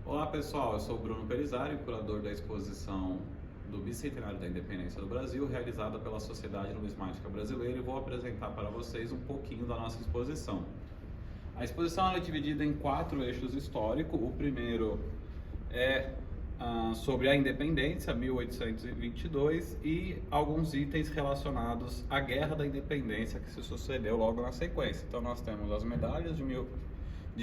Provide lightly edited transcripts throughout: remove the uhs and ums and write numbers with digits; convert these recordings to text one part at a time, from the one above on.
Olá pessoal, eu sou o Bruno Perizari, curador da exposição do Bicentenário da Independência do Brasil, realizada pela Sociedade Numismática Brasileira, e vou apresentar para vocês um pouquinho da nossa exposição. A exposição é dividida em 4 eixos históricos. O primeiro é sobre a independência, 1822, e alguns itens relacionados à Guerra da Independência que se sucedeu logo na sequência. Então nós temos as medalhas de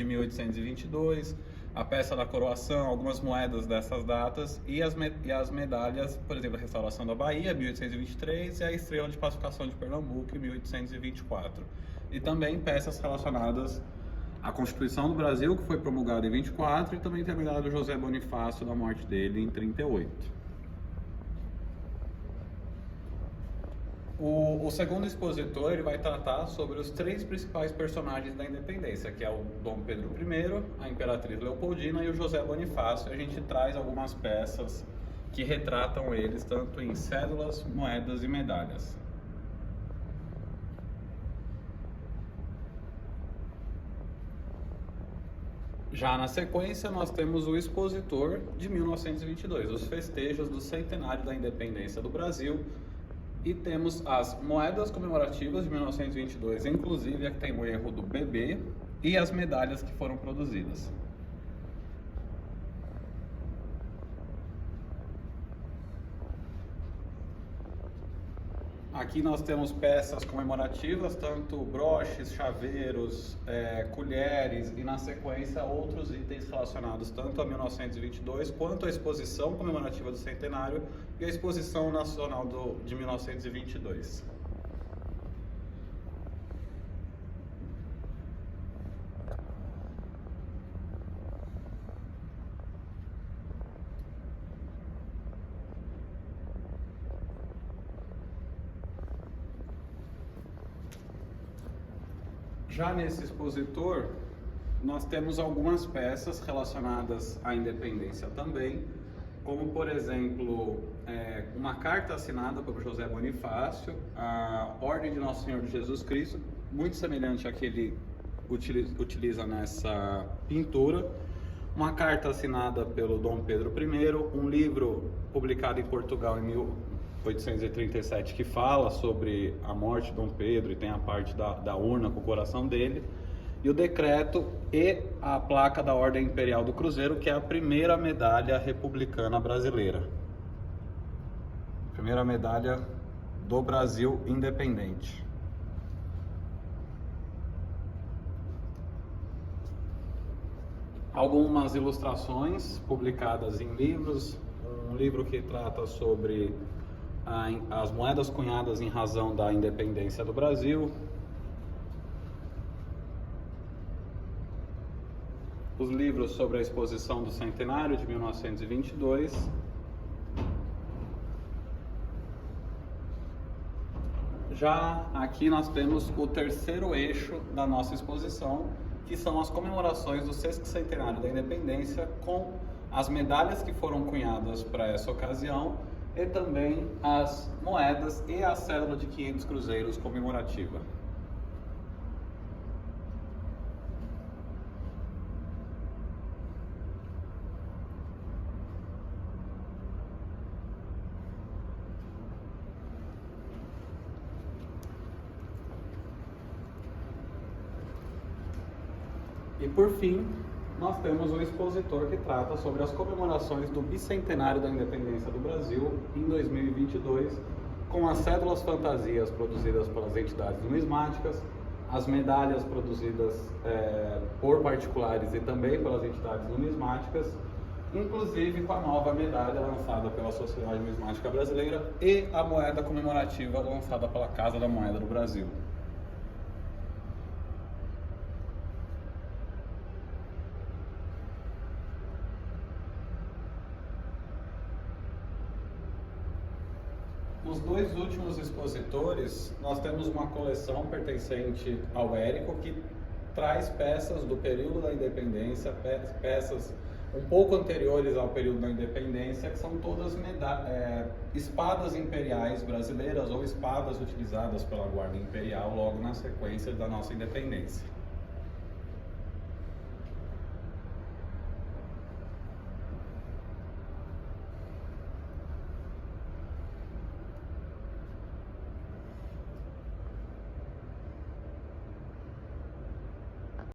1822, a peça da coroação, algumas moedas dessas datas e as medalhas, por exemplo, a restauração da Bahia, 1823, e a estrela de pacificação de Pernambuco, em 1824. E também peças relacionadas à Constituição do Brasil, que foi promulgada em 24, e também tem a medalha do José Bonifácio, da morte dele em 38. O segundo expositor ele vai tratar sobre os 3 principais personagens da independência, que é o Dom Pedro I, a Imperatriz Leopoldina e o José Bonifácio. A gente traz algumas peças que retratam eles, tanto em cédulas, moedas e medalhas. Já na sequência, nós temos o expositor de 1922, os festejos do centenário da independência do Brasil, e temos as moedas comemorativas de 1922, inclusive a que tem o erro do BB, e as medalhas que foram produzidas. Aqui nós temos peças comemorativas, tanto broches, chaveiros, colheres e, na sequência, outros itens relacionados tanto a 1922 quanto à exposição comemorativa do centenário e a exposição nacional de 1922. Já nesse expositor, nós temos algumas peças relacionadas à independência também, como, por exemplo, uma carta assinada por José Bonifácio, a Ordem de Nosso Senhor de Jesus Cristo, muito semelhante à que ele utiliza nessa pintura, uma carta assinada pelo Dom Pedro I, um livro publicado em Portugal em 1837 que fala sobre a morte de Dom Pedro e tem a parte da urna com o coração dele, e o decreto e a placa da Ordem Imperial do Cruzeiro, que é a primeira medalha republicana brasileira. Primeira medalha do Brasil independente. Algumas ilustrações publicadas em livros, um livro que trata sobre as moedas cunhadas em razão da independência do Brasil, os livros sobre a exposição do centenário de 1922, já aqui nós temos o terceiro eixo da nossa exposição, que são as comemorações do 6º centenário da independência, com as medalhas que foram cunhadas para essa ocasião e também as moedas e a cédula de 500 cruzeiros comemorativa. E por fim, nós temos o expositor que trata sobre as comemorações do Bicentenário da Independência do Brasil em 2022, com as cédulas fantasias produzidas pelas entidades numismáticas, as medalhas produzidas por particulares e também pelas entidades numismáticas, inclusive com a nova medalha lançada pela Sociedade Numismática Brasileira e a moeda comemorativa lançada pela Casa da Moeda do Brasil. Os 2 últimos expositores, nós temos uma coleção pertencente ao Érico, que traz peças do período da independência, peças um pouco anteriores ao período da independência, que são todas espadas imperiais brasileiras ou espadas utilizadas pela Guarda Imperial logo na sequência da nossa independência.